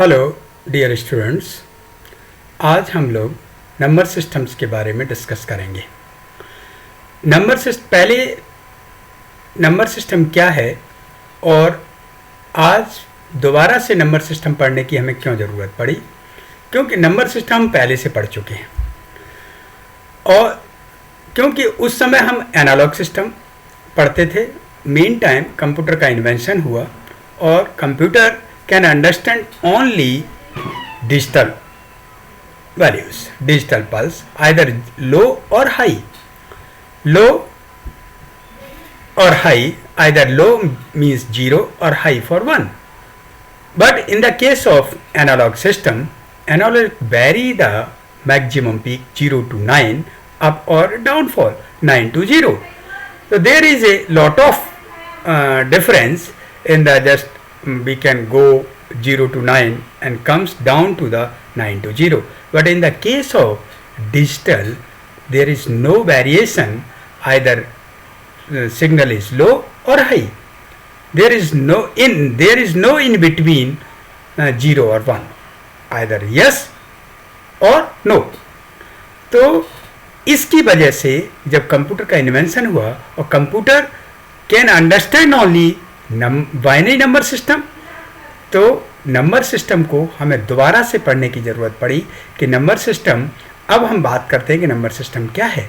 Hello dear students, आज हम लोग नंबर सिस्टम्स के बारे में डिस्कस करेंगे। पहले नंबर सिस्टम क्या है और आज दोबारा से नंबर सिस्टम पढ़ने की हमें क्यों ज़रूरत पड़ी, क्योंकि नंबर सिस्टम हम पहले से पढ़ चुके हैं और क्योंकि उस समय हम एनालॉग सिस्टम पढ़ते थे। मेन टाइम कंप्यूटर का इन्वेंशन हुआ और computer can understand only digital values, digital pulse, either low or high. Low or high, either low means 0 or high for 1. But in the case of analog system, analog vary the maximum peak 0 to 9, up or downfall 9 to 0. So there is a lot of difference in the just we can go 0 to 9 and comes down to the 9 to 0. But in the case of digital, there is no variation, either signal is low or high. There is no in between 0 or 1, either yes or no. तो इसकी वजह से जब computer का invention हुआ और computer can understand only binary number system, तो number system को हमें दोबारा से पढ़ने की ज़रूरत पड़ी कि नंबर सिस्टम। अब हम बात करते हैं कि नंबर सिस्टम क्या है।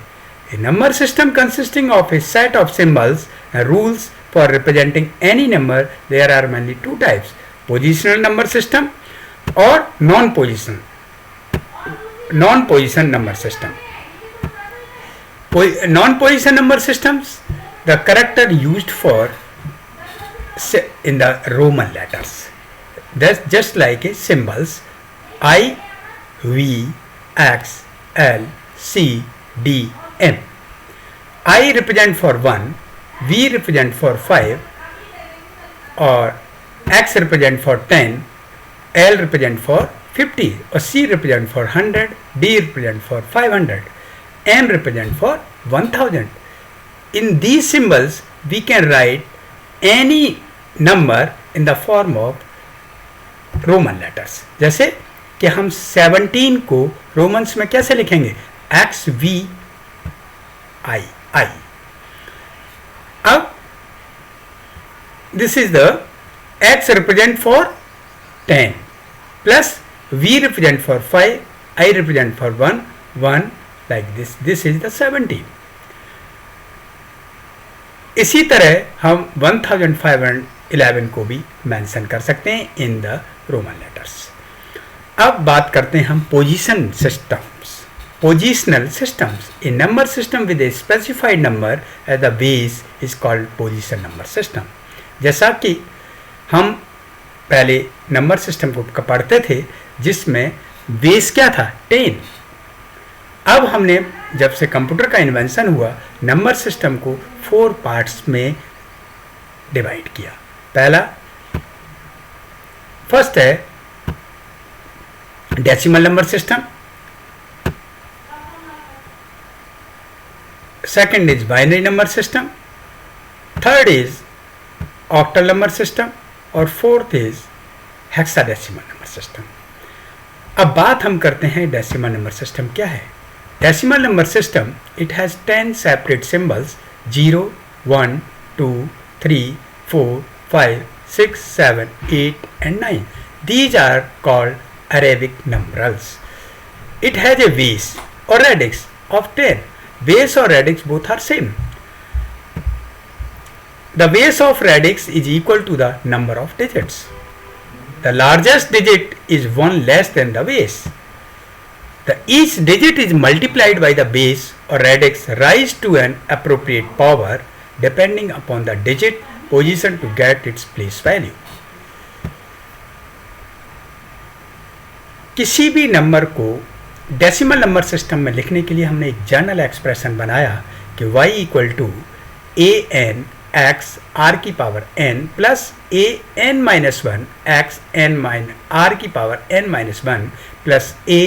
Number system consisting of a set of symbols and rules for representing any number. There are mainly two types, positional number system और non position number system. Non position number systems, the character used for in the Roman letters, that's just like a symbols I, V, X, L, C, D, M. I represent for 1, V represent for 5, or X represent for 10, L represent for 50, or C represent for 100, D represent for 500, M represent for 1000. In these symbols we can write any number in the form of Roman letters. जैसे कि हम 17 को Romans में कैसे लिखेंगे, x we I I. अब this is the X represent for 10 plus V represent for 5, I represent for 1 like this is the 17। इसी तरह हम 1511 को भी मेंशन कर सकते हैं इन द रोमन लेटर्स। अब बात करते हैं हम positional systems. A number system with a specified number as the base is called position number system. जैसा कि हम पहले नंबर सिस्टम को पढ़ते थे जिसमें बेस क्या था, 10। अब हमने जब से कंप्यूटर का इन्वेंशन हुआ नंबर सिस्टम को 4 पार्ट्स में डिवाइड किया। पहला फर्स्ट है decimal number system, second is binary number system, third is octal number system और fourth is hexadecimal number system. अब बात हम करते हैं डेसिमल नंबर सिस्टम क्या है। Decimal number system, it has 10 separate symbols 0, 1, 2, 3, 4, 5, 6, 7, 8 and 9. These are called Arabic numerals. It has a base or radix of 10. Base or radix both are same. The base of radix is equal to the number of digits. The largest digit is 1 less than the base. Each digit is multiplied by the base or radix rise to an appropriate power depending upon the digit position to get its place value. किसी भी number को decimal number system में लिखने के लिए हमने एक general expression बनाया कि y equal to a n x r की power n plus a n minus 1 x n minus r की power n minus 1 plus a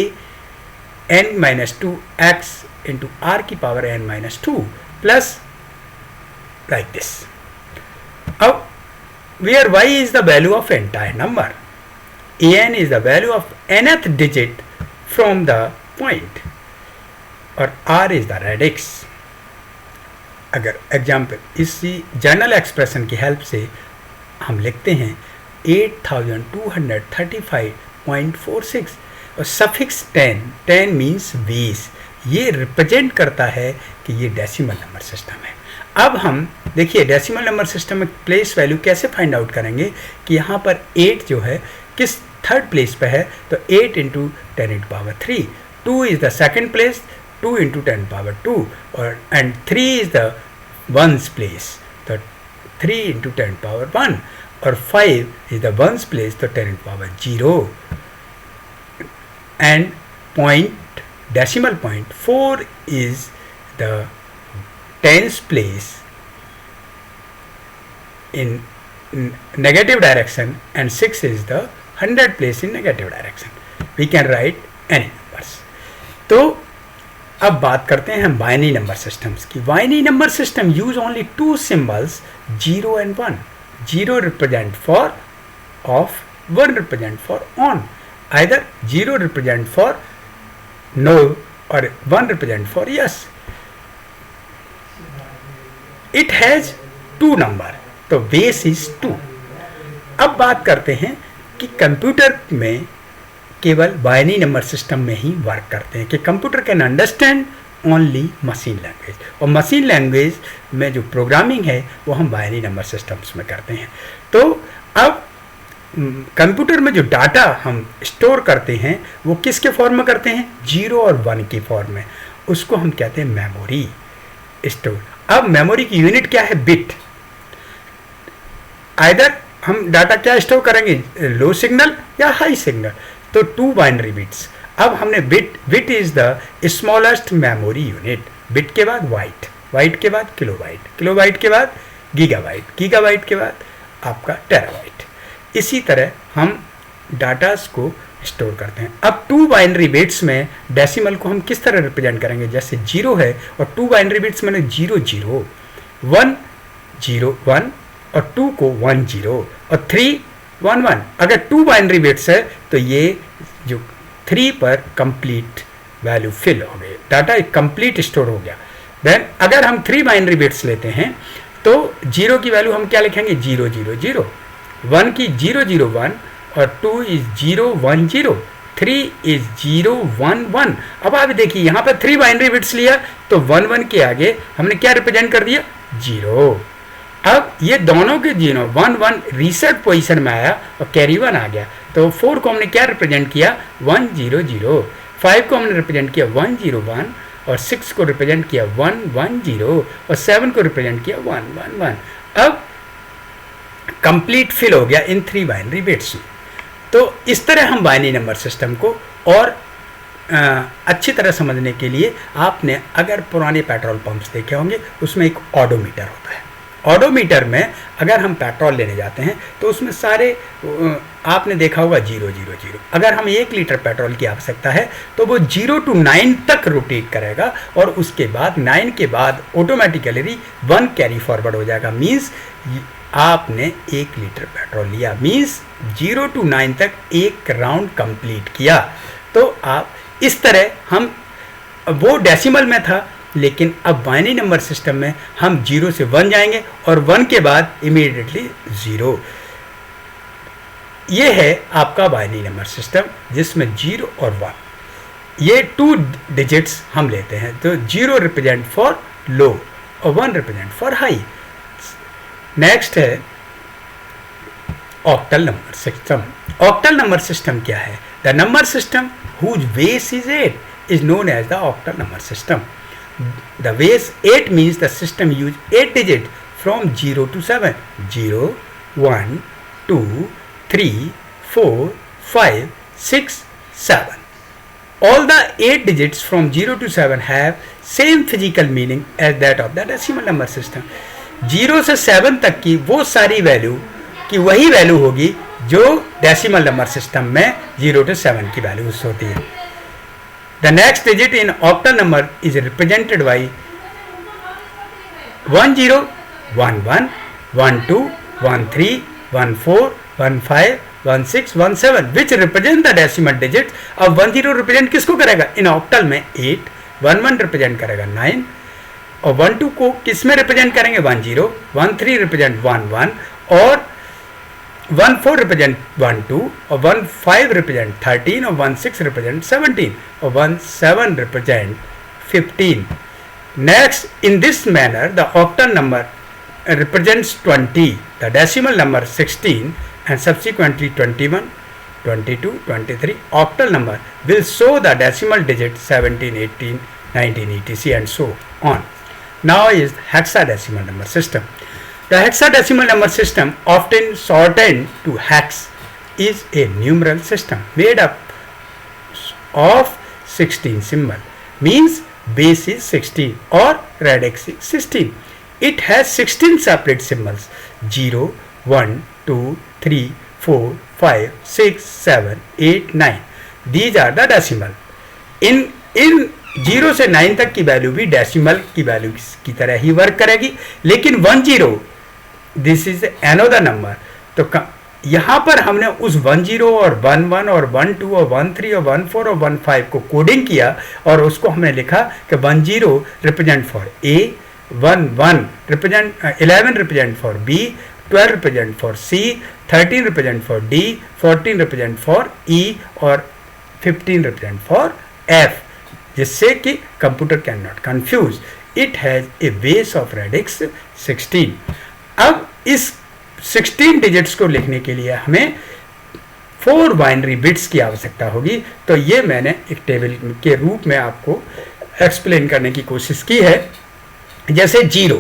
n minus 2 x into r की power n minus 2 plus like this. Now, where y is the value of entire number. an is the value of nth digit from the point और r is the radix। अगर example इसी general expression की help से हम लिखते हैं 8235.46 और suffix 10 means 20, ये रिप्रेजेंट करता है कि ये डेसिमल नंबर सिस्टम है। अब हम देखिए डेसिमल नंबर सिस्टम में प्लेस वैल्यू कैसे फाइंड आउट करेंगे कि यहाँ पर 8 जो है किस थर्ड प्लेस पे है, तो 8 into 10⁻3, 2 is the second place, 2 into 10⁻2 और and 3 is the ones place, तो 3 इंटू 10⁻1 और 5 इज द वंस प्लेस, तो 10⁻0 and point decimal point 4 is the tens place in negative direction and 6 is the 100 place in negative direction. We can write any numbers. तो अब बात करते हैं हम binary number systems की। Binary number system use only to symbols 0 and 1. 0 represent for off, 1 represent for on. Either 0 represent for no or 1 represent for yes. It has 2 number, तो base is 2. अब बात करते हैं कि कंप्यूटर में केवल binary number system में ही work करते हैं कि computer can understand only machine language, और मशीन लैंग्वेज में जो प्रोग्रामिंग है वो हम बाइनरी नंबर सिस्टम्स में करते हैं। तो अब कंप्यूटर में जो डाटा हम स्टोर करते हैं वो किसके फॉर्म में करते हैं, 0 और 1 की फॉर्म में, उसको हम कहते हैं मेमोरी स्टोर। अब मेमोरी की यूनिट क्या है, बिट। आइदर हम डाटा क्या स्टोर करेंगे, लो सिग्नल या हाई सिग्नल, तो 2 बाइनरी बिट्स। अब हमने bit is the smallest memory unit, bit के बाद बाइट, बाइट के बाद किलोबाइट, किलोबाइट के बाद गीगाबाइट, गीगाबाइट के बाद आपका टेराबाइट। इसी तरह हम डाटास को स्टोर करते हैं। अब 2 बाइनरी बिट्स में डेसिमल को हम किस तरह रिप्रेजेंट करेंगे, जैसे 0 है और 2 बाइनरी बिट्स में 0 0, 1 0 1 और 2 को 1 0 और 3 1 1। अगर 2 बाइनरी बिट्स है तो ये जो 3 पर कंप्लीट वैल्यू फिल हो गई, डाटा कंप्लीट स्टोर हो गया। देन अगर हम 3 बाइनरी बिट्स लेते हैं तो 0 की वैल्यू हम क्या लिखेंगे, 0 0 0, 1 की 0 0 1 और 2 इज 0 1 0, 3 इज 0 1 1। अब आप देखिए यहाँ पर 3 बाइनरी बिट्स लिया तो 1 1 के आगे हमने क्या रिप्रेजेंट कर दिया, 0। अब ये दोनों के 0 1 1 रीसेट पोजीशन में आया और कैरी 1 आ गया, तो 4 को हमने क्या रिप्रेजेंट किया, 1 0 0, 5 को हमने रिप्रेजेंट किया 1 0 1 और 6 को रिप्रेजेंट किया 1 1 0 और 7 को रिप्रेजेंट किया 1 1 1। अब कंप्लीट फिल हो गया इन 3 बाइनरी बिट्स में। तो इस तरह हम बाइनरी नंबर सिस्टम को और अच्छी तरह समझने के लिए आपने अगर पुराने पेट्रोल पंप्स देखे होंगे उसमें एक ऑडोमीटर होता है। ऑडोमीटर में अगर हम पेट्रोल लेने जाते हैं तो उसमें सारे आपने देखा होगा 0 0 0। अगर हमें 1 लीटर पेट्रोल की आवश्यकता है तो वो 0 to 9 तक रोटेट करेगा और उसके बाद 9 के बाद ऑटोमेटिकली 1 कैरी फॉरवर्ड हो जाएगा। मीन्स आपने 1 लीटर पेट्रोल लिया, मीन्स 0 to 9 तक एक राउंड कंप्लीट किया। तो आप इस तरह हम, वो डेसिमल में था लेकिन अब बाइनरी नंबर सिस्टम में हम 0 से 1 जाएंगे और 1 के बाद इमीडिएटली 0। ये है आपका बाइनरी नंबर सिस्टम जिसमें 0 और 1 ये 2 डिजिट्स हम लेते हैं। तो 0 रिप्रेजेंट फॉर लो और 1 रिप्रेजेंट फॉर हाई। नेक्स्ट है octal number system. Octal number system क्या है, the number system whose base is 8 is known as the octal number system. The base 8 means the system use 8 digits from 0 to 7. 0, 1, 2, 3, 4, 5, 6, 7. All the 8 digits from 0 to 7 have same physical meaning as that of the decimal number system. 0 से 7 तक की वो सारी value की वही value होगी जो decimal number system में 0 to 7 की वैल्यूज होती है। The next digit in octal number is represented by 10, 11, 12, 13, 14, 15, 1617 which represent the decimal digit. अब 10 रिप्रेजेंट किसको करेगा? इन ऑक्टल में 8, 11 रिप्रेजेंट करेगा 9, और 12 को किस में रिप्रेजेंट करेंगे? 10, 13 रिप्रेजेंट 11, और 14 रिप्रेजेंट 12, और 15 रिप्रेजेंट 13, और 16 रिप्रेजेंट 17, और 17 represent 15. Next, in this manner, the octal number represents 20, the decimal number 16, and subsequently 21, 22, 23. Octal number will show the decimal digit 17, 18, 19, etc. and so on. Now is hexadecimal number system. The hexadecimal number system, often shortened to hex, is a numeral system made up of 16 symbol. Means base is 16 or radix is 16. It has 16 separate symbols: 0, 1, 2, 3, 4, 5, 6, 7, 8, 9. These are the decimal. In 0 से 9 तक की value भी decimal की value की तरह ही work करेगी, लेकिन 10 this is another number. तो यहाँ पर हमने उस 10 और 11 और 12 और 13 और 14 और 15 को कोडिंग किया, और उसको हमने लिखा कि 10 represent for A, 11 represent 11 represent for B, 12 represent for C, 13 represent for D, 14 represent for E, और 15 रिप्रेजेंट फॉर एफ, जिससे कि computer can not confuse. It has a base of radix 16। अब इस 16 डिजिट्स को लिखने के लिए हमें 4 बाइनरी बिट्स की आवश्यकता होगी। तो ये मैंने एक टेबल के रूप में आपको एक्सप्लेन करने की कोशिश की है। जैसे 0,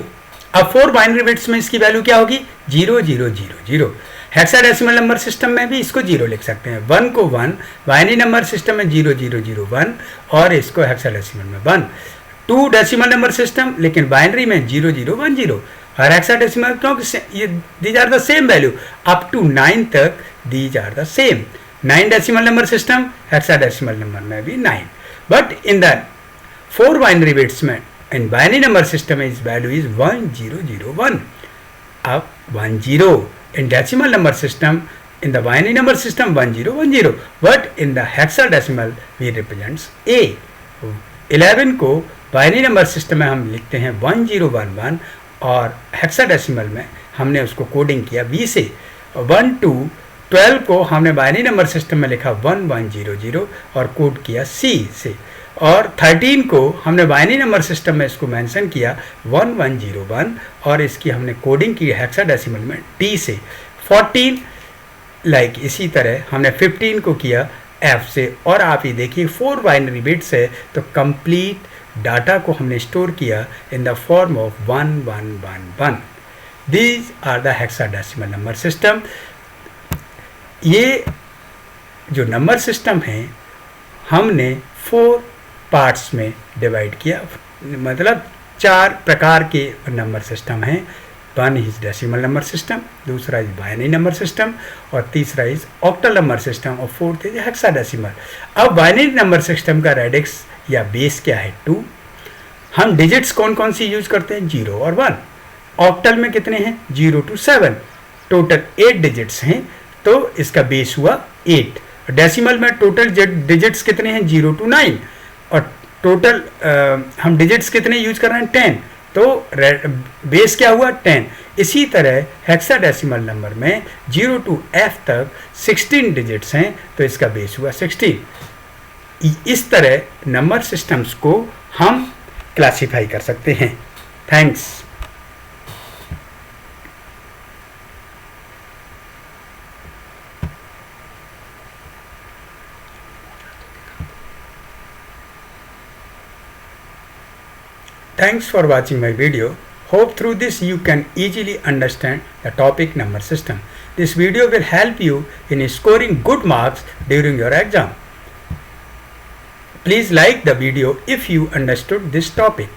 अब 4 बाइनरी बिट्स में इसकी वैल्यू क्या होगी? 0 0 0 0। हेक्साडेसिमल नंबर सिस्टम में भी इसको 0 लिख सकते हैं। 1 को 1, बाइनरी नंबर सिस्टम में 0 0 0 1, और इसको हेक्साडेसिमल में 1। 2 डेसिमल नंबर सिस्टम, लेकिन बाइनरी में 0 0 1 0, और हेक्साडेसिमल क्योंकि ये these are the same value up to 9 तक, these are the same. 9 decimal number system, hexadecimal number में भी 9, but in the 4 binary bits में in binary number system is value is 1 0 0 1। अब 1 0 in decimal number system, in the binary number system 1 0 1 0, but in the hexadecimal we represents a। 11 को binary number system में हम लिखते हैं 1 0 1 1, और hexadecimal में हमने उसको कोडिंग किया b से। 1 2 12 को हमने बाइनरी नंबर सिस्टम में लिखा 1 1 0 0 और कोड किया c से, और 13 को हमने बाइनरी नंबर सिस्टम में इसको मेंशन किया 1 1 0 1, और इसकी हमने कोडिंग की हेक्साडेसिमल में d से। 14 लाइक इसी तरह हमने 15 को किया f से, और आप ये देखिए 4 बाइनरी बिट्स है, तो कंप्लीट डाटा को हमने स्टोर किया in the form of 1 1 1 1। These are the hexadecimal number system. ये जो नंबर सिस्टम है हमने 4 पार्ट्स में डिवाइड किया, मतलब 4 प्रकार के नंबर सिस्टम हैं। 1 इज डेसिमल नंबर सिस्टम, दूसरा इज बाइनरी नंबर सिस्टम, और तीसरा इज ऑक्टल नंबर सिस्टम, और फोर्थ इज हेक्साडेसिमल। अब बाइनरी नंबर सिस्टम का रेडिक्स या बेस क्या है? 2। हम डिजिट्स कौन कौन सी यूज करते हैं? 0 और 1। ऑक्टल में कितने हैं? 0 to 7, टोटल 8 डिजिट्स हैं, तो इसका बेस हुआ 8। डेसिमल में टोटल डिजिट्स कितने हैं? 0 to 9, और टोटल हम डिजिट्स कितने यूज कर रहे हैं? 10, तो बेस क्या हुआ? 10। इसी तरह हेक्साडेसिमल नंबर में 0 to f तक 16 डिजिट्स हैं, तो इसका बेस हुआ 16। इस तरह नंबर सिस्टम्स को हम क्लासिफाई कर सकते हैं। Thanks. Thanks for watching my video. Hope through this you can easily understand the topic number system. This video will help you in scoring good marks during your exam. Please like the video if you understood this topic.